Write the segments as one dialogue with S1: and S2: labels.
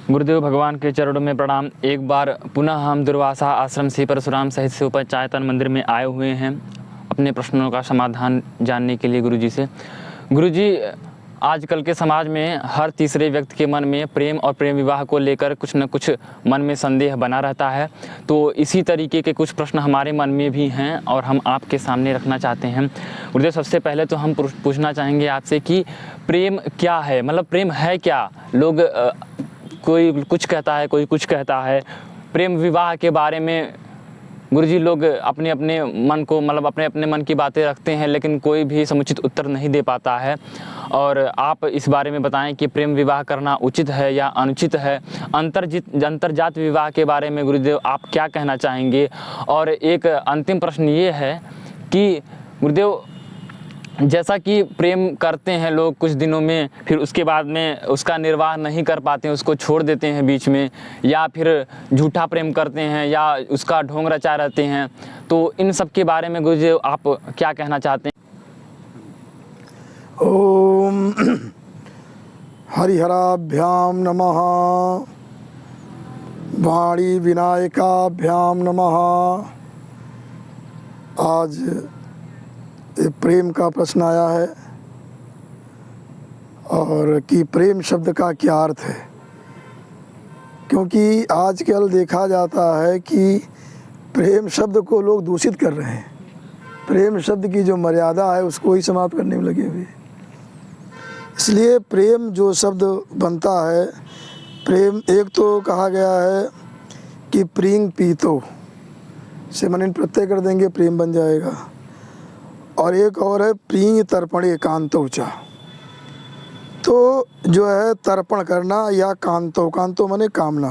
S1: गुरुदेव भगवान के चरणों में प्रणाम। एक बार पुनः हम दुर्वासा आश्रम श्री परशुराम सहित शिवपंचायतन मंदिर में आए हुए हैं अपने प्रश्नों का समाधान जानने के लिए गुरुजी से। गुरुजी, आजकल के समाज में हर तीसरे व्यक्ति के मन में प्रेम और प्रेम विवाह को लेकर कुछ न कुछ मन में संदेह बना रहता है। तो इसी तरीके के कुछ प्रश्न हमारे मन में भी हैं और हम आपके सामने रखना चाहते हैं। गुरुदेव, सबसे पहले तो हम पूछना चाहेंगे आपसे कि प्रेम क्या है, मतलब प्रेम है क्या? लोग कोई कुछ कहता है, कोई कुछ कहता है। प्रेम विवाह के बारे में गुरुजी लोग अपने अपने मन को, मतलब अपने अपने मन की बातें रखते हैं, लेकिन कोई भी समुचित उत्तर नहीं दे पाता है। और आप इस बारे में बताएं कि प्रेम विवाह करना उचित है या अनुचित है। अंतर्जात विवाह के बारे में गुरुदेव आप क्या कहना चाहेंगे? और एक अंतिम प्रश्न ये है कि गुरुदेव, जैसा कि प्रेम करते हैं लोग कुछ दिनों में, फिर उसके बाद में उसका निर्वाह नहीं कर पाते हैं, उसको छोड़ देते हैं बीच में, या फिर झूठा प्रेम करते हैं या उसका ढोंग रचाए रहते हैं। तो इन सब के बारे में गुरुजी आप क्या कहना चाहते हैं?
S2: ओम हरिहराभ्याम नमः, वाणी विनायकाभ्याम नमः। आज प्रेम का प्रश्न आया है और कि प्रेम शब्द का क्या अर्थ है, क्योंकि आजकल देखा जाता है कि प्रेम शब्द को लोग दूषित कर रहे हैं। प्रेम शब्द की जो मर्यादा है उसको ही समाप्त करने में लगे हुए। इसलिए प्रेम जो शब्द बनता है, प्रेम एक तो कहा गया है कि प्रींग पीतो से मन प्रत्यय कर देंगे प्रेम बन जाएगा, और एक और है प्रींग तर्पणे कांतोचा। तो जो है तर्पण करना या कांतो माने कामना।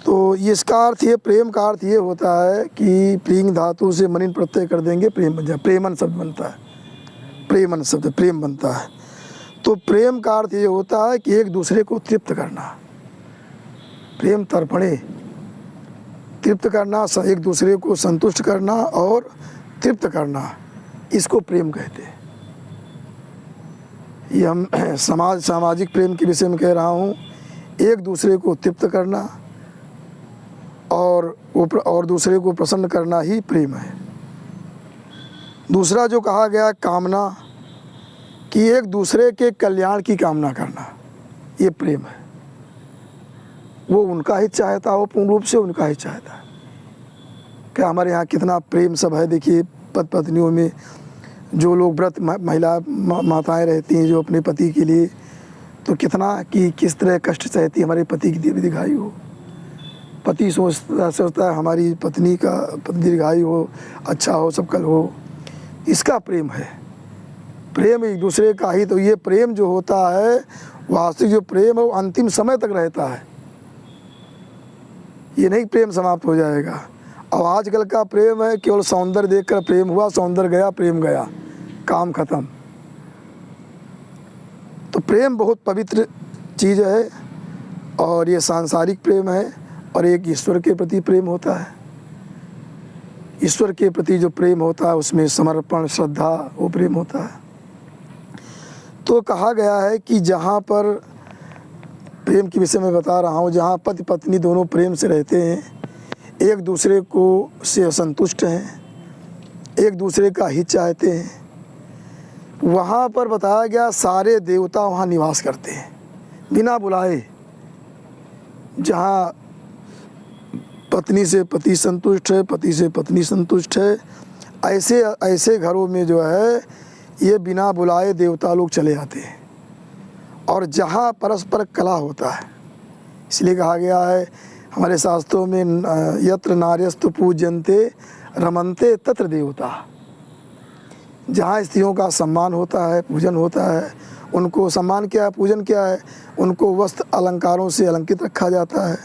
S2: तो इसका अर्थ ये, प्रेम का अर्थ ये होता है कि प्रींग धातु से मनिन प्रत्यय कर देंगे प्रेम बन जाए, प्रेमन शब्द बनता है, प्रेमन शब्द प्रेम बनता है। तो प्रेम का अर्थ ये होता है कि एक दूसरे को तृप्त करना। प्रेम तर्पणे, तृप्त करना, एक दूसरे को संतुष्ट करना और तृप्त करना, इसको प्रेम कहते हैं। ये हम सामाजिक प्रेम के विषय में कह रहा हूँ। एक दूसरे को तृप्त करना और दूसरे को प्रसन्न करना ही प्रेम है। दूसरा जो कहा गया कामना, कि एक दूसरे के कल्याण की कामना करना, ये प्रेम है। वो उनका ही चाहता हो, पूर्ण रूप से उनका ही चाहता है। क्या हमारे यहाँ कितना प्रेम सब है। देखिए पति पत्नियों में जो लोग व्रत महिला माताएं रहती हैं जो अपने पति के लिए, तो कितना कि किस तरह कष्ट सहती हमारे पति की दीर्घायु हो। पति सोचता है हमारी पत्नी का दीर्घायु हो, अच्छा हो, सब कल हो। इसका प्रेम है। प्रेम एक दूसरे का ही। तो ये प्रेम जो होता है, वास्तविक जो प्रेम है वो अंतिम समय तक रहता है। ये नहीं प्रेम समाप्त हो जाएगा। अब आजकल का प्रेम है केवल सौंदर्य देखकर प्रेम हुआ, सौंदर्य गया प्रेम गया, काम खत्म। तो प्रेम बहुत पवित्र चीज़ है और ये सांसारिक प्रेम है, और एक ईश्वर के प्रति प्रेम होता है। ईश्वर के प्रति जो प्रेम होता है उसमें समर्पण, श्रद्धा, वो प्रेम होता है। तो कहा गया है कि जहाँ पर प्रेम के विषय में बता रहा हूँ, जहाँ पति पत्नी दोनों प्रेम से रहते हैं, एक दूसरे को से संतुष्ट हैं, एक दूसरे का हित चाहते हैं, वहाँ पर बताया गया सारे देवता वहाँ निवास करते हैं बिना बुलाए। जहाँ पत्नी से पति संतुष्ट है, पति से पत्नी संतुष्ट है, ऐसे घरों में जो है ये बिना बुलाए देवता लोग चले आते हैं। और जहाँ परस्पर कला होता है, इसलिए कहा गया है हमारे शास्त्रों में, यत्र नार्यस्तु पूज्यन्ते रमन्ते तत्र देवता। जहाँ स्त्रियों का सम्मान होता है, पूजन होता है, उनको सम्मान क्या है, पूजन क्या है, उनको वस्त्र अलंकारों से अलंकृत रखा जाता है,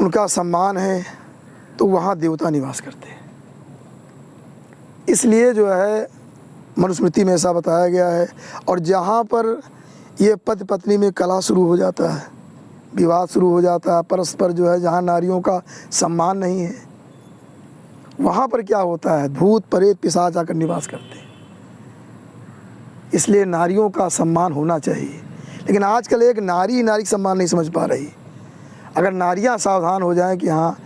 S2: उनका सम्मान है, तो वहाँ देवता निवास करते हैं। इसलिए जो है मनुस्मृति में ऐसा बताया गया है। और जहाँ पर ये पति पत्नी में कलह शुरू हो जाता है, विवाद शुरू हो जाता है, परस्पर जो है जहाँ नारियों का सम्मान नहीं है, वहाँ पर क्या होता है, भूत प्रेत पिशाच आकर निवास करते हैं। इसलिए नारियों का सम्मान होना चाहिए। लेकिन आजकल एक नारी नारी का सम्मान नहीं समझ पा रही। अगर नारियां सावधान हो जाएं कि हाँ,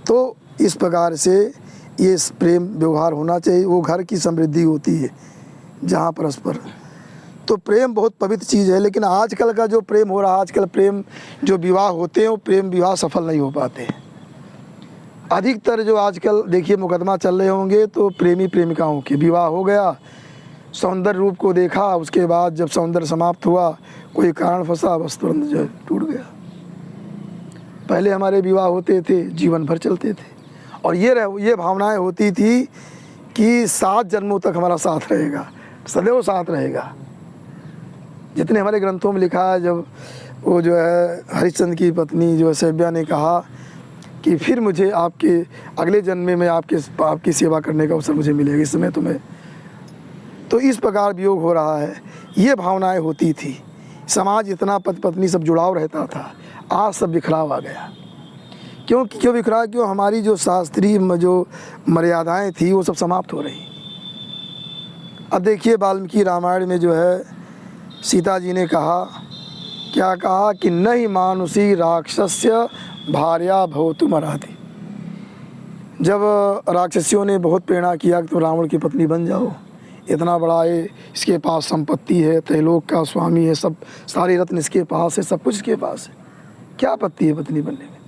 S2: तो इस प्रकार से ये प्रेम व्यवहार होना चाहिए, वो घर की समृद्धि होती है जहाँ परस्पर। तो प्रेम बहुत पवित्र चीज़ है, लेकिन आजकल का जो प्रेम हो रहा है, आजकल प्रेम जो विवाह होते हैं वो प्रेम विवाह सफल नहीं हो पाते। अधिकतर जो आजकल देखिए मुकदमा चल रहे होंगे तो प्रेमी प्रेमिकाओं के विवाह हो गया, सौंदर्य रूप को देखा, उसके बाद जब सौंदर्य समाप्त हुआ, कोई कारण फंसा, बस तुरंत जो टूट गया। पहले हमारे विवाह होते थे, जीवन भर चलते थे, और ये भावनाएं होती थी कि 7 जन्मों तक हमारा साथ रहेगा, सदैव साथ रहेगा। जितने हमारे ग्रंथों में लिखा है, जब वो जो है हरिश्चंद्र की पत्नी जो है सैव्या ने कहा कि फिर मुझे आपके अगले जन्म में आपकी सेवा करने का अवसर मुझे मिलेगा, इस समय तुम्हें, तो इस प्रकार वियोग हो रहा है। ये भावनाएं होती थी, समाज इतना पति पत्नी सब जुड़ाव रहता था, आज सब बिखराव आ गया। क्यों बिखरा? क्यों? हमारी जो शास्त्रीय जो मर्यादाएं थी वो सब समाप्त हो रही। अब देखिए वाल्मीकि रामायण में जो है सीता जी ने कहा, क्या कहा कि नहीं मानुषी राक्षस्य भार्या भवतुम अर्हति। जब राक्षसियों ने बहुत प्रेरणा किया कि तुम रावण की पत्नी बन जाओ, इतना बड़ा है, इसके पास संपत्ति है, त्रैलोक का स्वामी है, सब सारे रत्न इसके पास है, सब कुछ इसके पास है, क्या आपत्ति है पत्नी बनने में?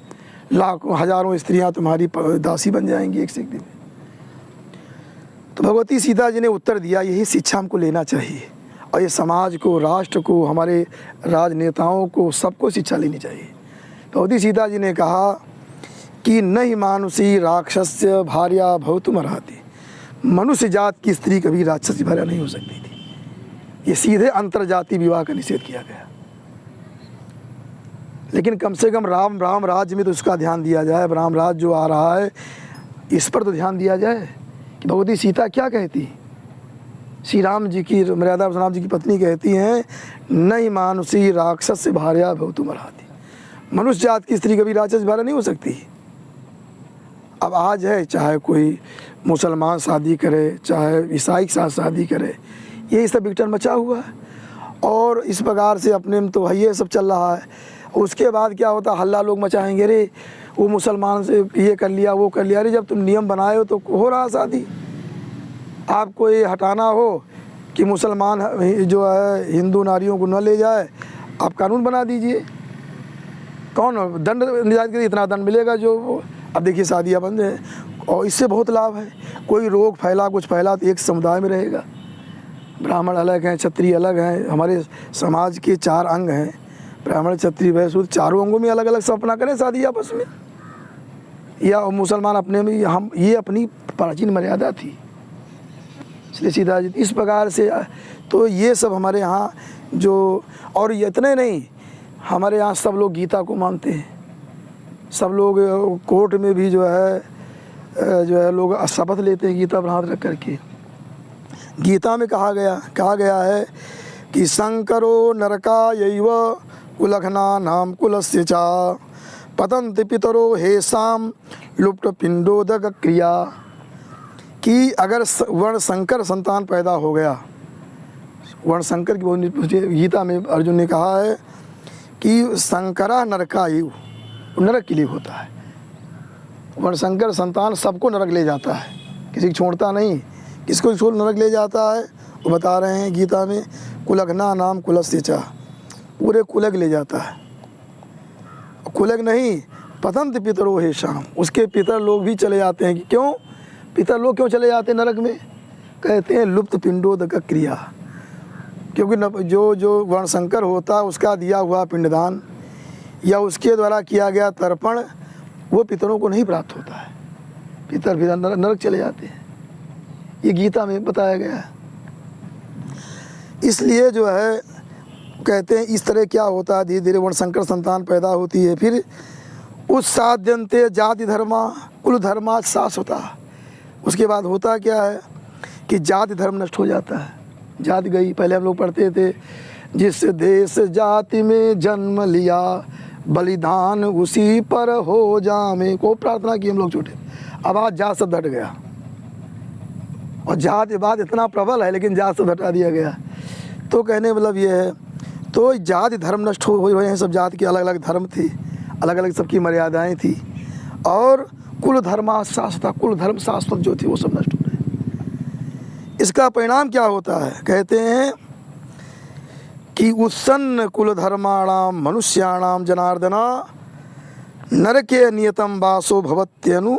S2: लाखों हजारों स्त्रियां तुम्हारी दासी बन जाएंगी एक से एक दिन। तो भगवती सीता जी ने उत्तर दिया, यही शिक्षा हमको लेना चाहिए, और ये समाज को, राष्ट्र को, हमारे राजनेताओं को, सबको शिक्षा लेनी चाहिए। भगवती सीता जी ने कहा कि नहीं मानुषी राक्षस्य भार्या भवतुम अर्हति। मनुष्य जात की स्त्री कभी राक्षस की भार्या नहीं हो सकती थी। ये सीधे अंतरजातीय विवाह का निषेध किया गया। लेकिन कम से कम राम राज्य में तो उसका ध्यान दिया जाए। राम राज्य जो आ रहा है, इस पर तो ध्यान दिया जाए कि भगवती सीता क्या कहती। श्री राम जी की मर्यादा, राम जी की पत्नी कहती हैं, नहीं मानुषी राक्षस से भार्या भवतुम अर्हति। मनुष्य जात की स्त्री कभी राक्षस भार्या नहीं हो सकती। अब आज है, चाहे कोई मुसलमान शादी करे, चाहे ईसाई के साथ शादी करे, यही सब विघटन मचा हुआ है। और इस प्रकार से अपने में तो ये सब चल रहा है। उसके बाद क्या होता, हल्ला लोग मचाएंगे, रे वो मुसलमान से ये कर लिया, वो कर लिया। अरे जब तुम नियम बनाए हो तो हो रहा शादी। आपको ये हटाना हो कि मुसलमान जो है हिंदू नारियों को न ले जाए, आप कानून बना दीजिए। कौन दंड निर्धारित करे, इतना दंड मिलेगा जो। अब देखिए शादियाँ बंद हैं, और इससे बहुत लाभ है। कोई रोग फैला, कुछ फैला तो एक समुदाय में रहेगा। ब्राह्मण अलग हैं, क्षत्रिय अलग हैं। हमारे समाज के 4 अंग हैं, ब्राह्मण क्षत्रिय वैश्य शूद्र, चारों अंगों में अलग अलग सब अपना करें शादी आपस में, या मुसलमान अपने में। हम ये अपनी प्राचीन मर्यादा थी, इसलिए सीता जी इस प्रकार से। तो ये सब हमारे यहाँ जो, और इतने नहीं, हमारे यहाँ सब लोग गीता को मानते हैं। सब लोग कोर्ट में भी जो है लोग शपथ लेते हैं गीता पर हाथ रख करके। गीता में कहा गया है कि शंकरो नरकायैव कुलघ्ना नाम कुलस्य चा पतन्ति पितरो हेषाम लुप्त पिंडोदक क्रिया। कि अगर वर्ण संकर संतान पैदा हो गया, वर्ण संकर की गीता में अर्जुन ने कहा है कि शंकरा नरकायु, नरक के लिए होता है। वर्ण संकर संतान सबको नरक ले जाता है, किसी को छोड़ता नहीं। किसको छोड़ नरक ले जाता है वो बता रहे हैं गीता में, कुलघ्ना नाम कुलस्य चा, पूरे कुलग ले जाता है। कुलग नहीं, पतंत पितरो हे शाम, उसके पितर लोग भी चले जाते हैं। कि क्यों पितर लोग क्यों चले जाते हैं नरक में? कहते हैं लुप्त पिंडोदक क्रिया, क्योंकि जो वर्णशंकर होता है उसका दिया हुआ पिंडदान या उसके द्वारा किया गया तर्पण वो पितरों को नहीं प्राप्त होता है। पितर भी नरक चले जाते हैं, ये गीता में बताया गया है। इसलिए जो है कहते हैं इस तरह क्या होता है, धीरे धीरे वर्णशंकर संतान पैदा होती है। फिर उत्साद्यन्ते जाति धर्मा कुल धर्मा शाश्वता। उसके बाद होता क्या है कि जाति धर्म नष्ट हो जाता है। जाति गई, पहले हम लोग पढ़ते थे जिस देश जाति में जन्म लिया बलिदान उसी पर हो जामे, को प्रार्थना की हम लोग छोटे। अब आज जात शब्द हट गया, और जात बात इतना प्रबल है लेकिन जात शब्द हटा दिया गया। तो कहने मतलब ये है, तो जाति धर्म नष्ट हो रहे हैं, सब जाति के अलग अलग धर्म थे, अलग अलग सबकी मर्यादाएं थी, और कुल धर्मा शाश्वत, कुल धर्म शाश्वत जो थी वो सब नष्ट हो रहे हैं। इसका परिणाम क्या होता है? कहते हैं कि उत्सन्न कुल धर्माणाम मनुष्याणाम जनार्दना नरके नियतम वासो भवत्यनु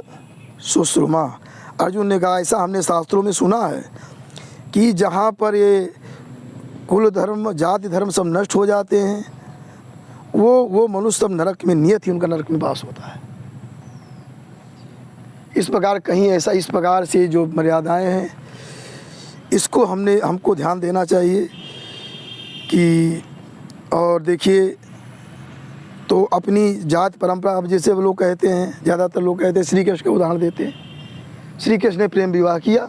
S2: सुश्रुमा। अर्जुन ने कहा ऐसा हमने शास्त्रों में सुना है कि जहाँ पर ये कुल धर्म जाति धर्म सब नष्ट हो जाते हैं, वो मनुष्य सब नरक में नियत ही उनका नरक में वास होता है। इस प्रकार कहीं ऐसा, इस प्रकार से जो मर्यादाएं हैं इसको हमको ध्यान देना चाहिए कि, और देखिए तो अपनी जात परंपरा, अब जैसे वो लोग कहते हैं, ज़्यादातर लोग कहते हैं, श्री कृष्ण का उदाहरण देते हैं। श्री कृष्ण ने प्रेम विवाह किया,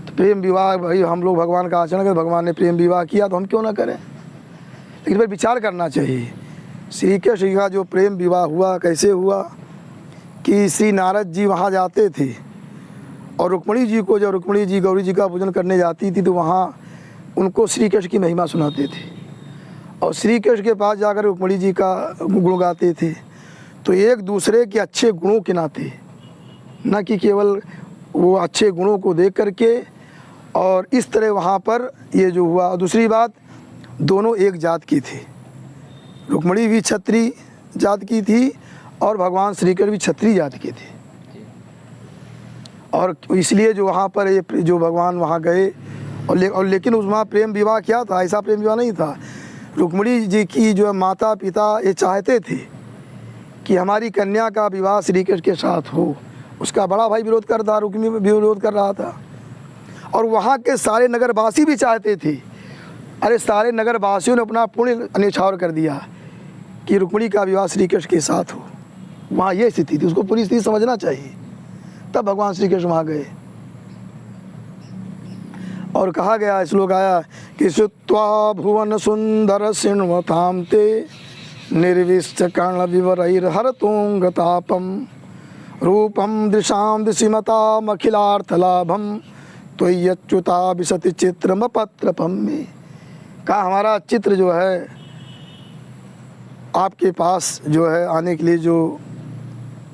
S2: तो प्रेम विवाह भाई हम लोग भगवान का आचरण करें, भगवान ने प्रेम विवाह किया तो हम क्यों ना करें? लेकिन भाई विचार करना चाहिए, श्री कृष्ण का जो प्रेम विवाह हुआ कैसे हुआ कि श्री नारद जी वहाँ जाते थे और रुक्मिणी जी को, जब रुक्मिणी जी गौरी जी का पूजन करने जाती थी तो वहाँ उनको श्री कृष्ण की महिमा सुनाते थे, और श्री कृष्ण के पास जाकर रुक्मिणी जी का गुण गाते थे। तो एक दूसरे के अच्छे गुणों के नाते, न कि केवल वो अच्छे गुणों को देख करके, और इस तरह वहाँ पर ये जो हुआ। और दूसरी बात, दोनों एक जात की थी, रुक्मिणी भी क्षत्रिय जात की थी और भगवान श्री कृष्ण भी क्षत्रिय जात के थे। और इसलिए जो वहाँ पर ये जो भगवान वहाँ गए और लेकिन उस वहाँ प्रेम विवाह क्या था? ऐसा प्रेम विवाह नहीं था। रुक्मिणी जी की जो माता पिता ये चाहते थे कि हमारी कन्या का विवाह श्री कृष्ण के साथ हो, उसका बड़ा भाई विरोध कर रहा, रुक्मिणी भी विरोध कर रहा था, और वहाँ के सारे नगरवासी भी चाहते थे। अरे सारे नगरवासियों ने अपना पूर्ण न्यौछावर कर दिया कि रुक्मिणी का विवाह श्री कृष्ण के साथ हो। वहाँ ये स्थिति थी, उसको पूरी स्थिति समझना चाहिए। तब भगवान श्री कृष्ण वहाँ गए और कहा गया, श्लोक आया कि श्रुत्वा भुवन सुंदर सिण्वतां ते निर्विष्ट कर्ण विवरैर्हरतोंगतापम रूपम दृशां दिशिमतामखिलार्थलाभम त्वय्यच्युता विशति चित्रम पत्रपम में। कहा हमारा चित्र जो है आपके पास जो है आने के लिए जो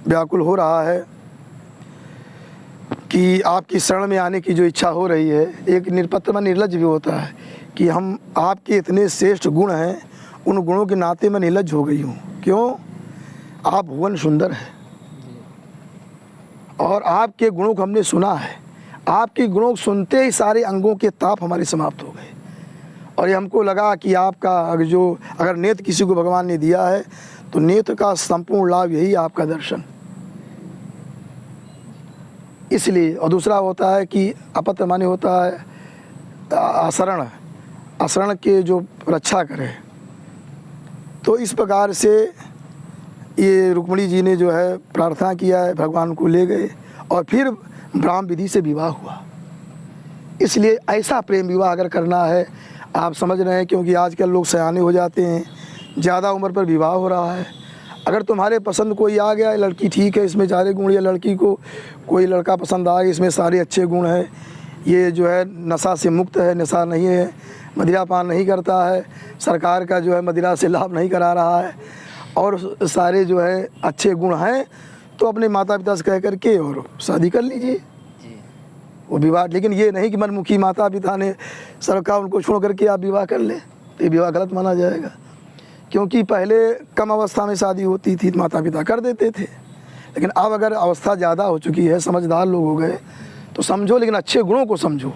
S2: व्याकुल हो रहा है, कि आपकी शरण में आने की जो इच्छा हो रही है। एक निरपत्र में निर्लज्ज भी होता है कि हम आपके इतने श्रेष्ठ गुण हैं, उन गुणों के नाते मैं निर्लज्ज हो गई हूँ। क्यों? आप भुवन सुंदर है और आपके गुणों को हमने सुना है। आपके गुणों को सुनते ही सारे अंगों के ताप हमारे समाप्त हो गए, और ये हमको लगा कि आपका अगर नेत्र किसी को भगवान ने दिया है तो नेत्र का संपूर्ण लाभ यही आपका दर्शन। इसलिए, और दूसरा होता है कि अपत्र माने होता है आचरण के जो रक्षा करे। तो इस प्रकार से ये रुक्मिणी जी ने जो है प्रार्थना किया है, भगवान को ले गए और फिर ब्राह्म विधि से विवाह हुआ। इसलिए ऐसा प्रेम विवाह अगर करना है, आप समझ रहे हैं, क्योंकि आजकल लोग सयाने हो जाते हैं, ज़्यादा उम्र पर विवाह हो रहा है। अगर तुम्हारे पसंद कोई आ गया, लड़की ठीक है इसमें सारे गुण, या लड़की को कोई लड़का पसंद आ गया इसमें सारे अच्छे गुण हैं, ये जो है नशा से मुक्त है, नशा नहीं है, मदिरा पान नहीं करता है, सरकार का जो है मदिरा से लाभ नहीं करा रहा है, और सारे जो है अच्छे गुण हैं, तो अपने माता पिता से कह करके और शादी कर लीजिए, वो विवाह। लेकिन ये नहीं कि मनमुखी माता पिता ने सरकार उनको छोड़ करके आप विवाह कर लें, तो ये विवाह गलत माना जाएगा। क्योंकि पहले कम अवस्था में शादी होती थी, माता पिता कर देते थे, लेकिन अब अगर अवस्था ज़्यादा हो चुकी है, समझदार लोग हो गए, तो समझो, लेकिन अच्छे गुणों को समझो,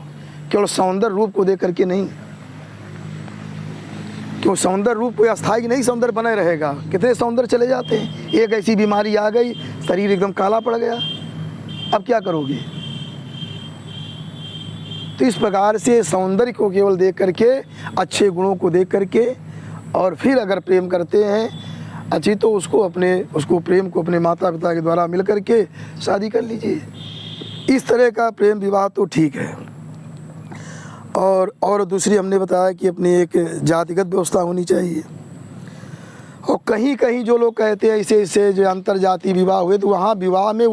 S2: केवल सौंदर्य रूप को देख करके नहीं। क्यों? सौंदर्य रूप कोई अस्थायी नहीं, सौंदर्य बने रहेगा। कितने सौंदर्य चले जाते हैं, एक ऐसी बीमारी आ गई, शरीर एकदम काला पड़ गया, अब क्या करोगे? तो इस प्रकार से सौंदर्य को केवल देख करके, अच्छे गुणों को देख करके, और फिर अगर प्रेम करते हैं अच्छी, तो उसको प्रेम को अपने माता पिता के द्वारा मिल करके शादी कर लीजिए। इस तरह का प्रेम विवाह तो ठीक है। और दूसरी हमने बताया कि अपनी एक जातिगत व्यवस्था होनी चाहिए। और कहीं कहीं जो लोग कहते हैं ऐसे जो अंतर जाति विवाह हुए, तो वहाँ विवाह में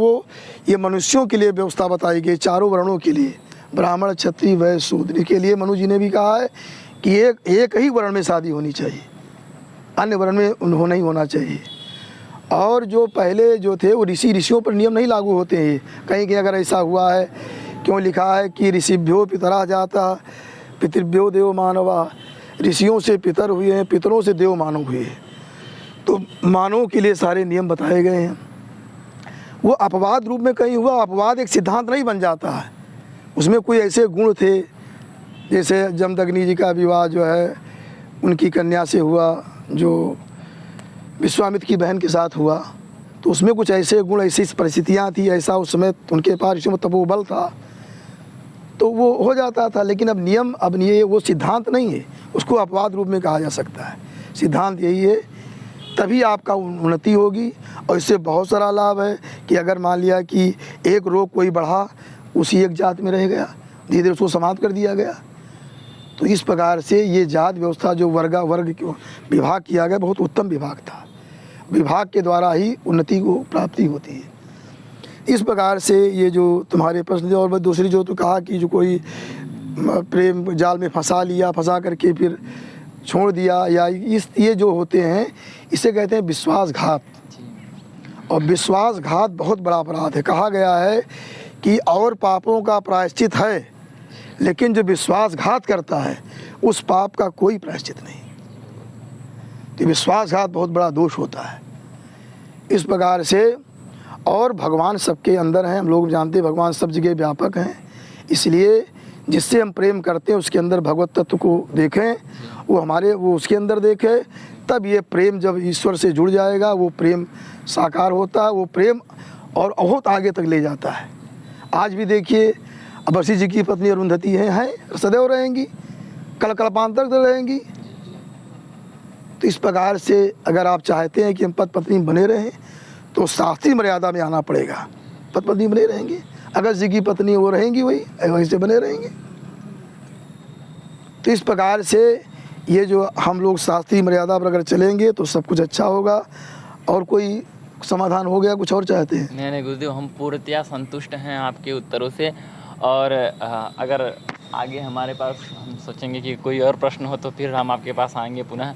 S2: ये मनुष्यों के लिए व्यवस्था बताई गई, चारों वर्णों के लिए, ब्राह्मण क्षत्रिय वैश्य शूद्र के लिए। मनु जी ने भी कहा है कि एक ही वर्ण में शादी होनी चाहिए, अन्य वर्ण में नहीं होना चाहिए। और जो पहले जो थे वो ऋषियों पर नियम नहीं लागू होते हैं। कहीं कहीं अगर ऐसा हुआ है, क्यों लिखा है कि ऋषिभ्यो पितरा जाता पितृभ्यो देव मानवा, ऋषियों से पितर हुए हैं, पितरों से देव मानव हुए हैं। तो मानव के लिए सारे नियम बताए गए हैं। वो अपवाद रूप में कहीं हुआ, अपवाद एक सिद्धांत नहीं बन जाता है। उसमें कोई ऐसे गुण थे, जैसे जमदग्नि जी का विवाह जो है उनकी कन्या से हुआ, जो विश्वामित्र की बहन के साथ हुआ, तो उसमें कुछ ऐसे गुण, ऐसी परिस्थितियाँ थी, ऐसा उस समय उनके पास ऋषियों में तपोबल था, तो वो हो जाता था। लेकिन अब नियम, अब ये वो सिद्धांत नहीं है, उसको अपवाद रूप में कहा जा सकता है। सिद्धांत यही है, तभी आपका उन्नति होगी। और इससे बहुत सारा लाभ है कि अगर मान लिया कि एक रोग कोई बढ़ा, उसी एक जात में रह गया, धीरे धीरे उसको समाप्त कर दिया गया। तो इस प्रकार से ये जात व्यवस्था जो वर्ग विभाग किया गया, बहुत उत्तम विभाग था। विभाग के द्वारा ही उन्नति को प्राप्ति होती है। इस प्रकार से ये जो तुम्हारे प्रश्न थे, और दूसरी जो तो कहा कि जो कोई प्रेम जाल में फंसा करके फिर छोड़ दिया, या ये जो होते हैं, इसे कहते हैं विश्वासघात। और विश्वासघात बहुत बड़ा अपराध है। कहा गया है कि और पापों का प्रायश्चित है, लेकिन जो विश्वासघात करता है उस पाप का कोई प्रायश्चित नहीं। तो विश्वासघात बहुत बड़ा दोष होता है। इस प्रकार से, और भगवान सबके अंदर हैं, हम लोग जानते हैं भगवान सब जगह व्यापक हैं। इसलिए जिससे हम प्रेम करते हैं उसके अंदर भगवत तत्व को देखें, वो उसके अंदर देखें, तब ये प्रेम जब ईश्वर से जुड़ जाएगा, वो प्रेम साकार होता है। वो प्रेम और बहुत आगे तक ले जाता है। आज भी देखिए, अब वशिष्ठ जी की पत्नी अरुंधति हैं, सदैव रहेंगी, कल्पांतर तक रहेंगी। तो इस प्रकार से अगर आप चाहते हैं कि हम पति पत्नी बने रहें, तो शास्त्रीय मर्यादा में आना पड़ेगा। पति पत्नी बने रहेंगे, अगर जी की पत्नी वो रहेंगी वहीं से बने रहेंगे। तो इस प्रकार से ये जो हम लोग शास्त्रीय मर्यादा पर अगर चलेंगे तो सब कुछ अच्छा होगा। और कोई समाधान हो गया, कुछ और चाहते हैं?
S1: नहीं गुरुदेव, हम पूर्णतया संतुष्ट हैं आपके उत्तरों से। और अगर आगे हमारे पास हम सोचेंगे कि कोई और प्रश्न हो तो फिर हम आपके पास आएंगे पुनः।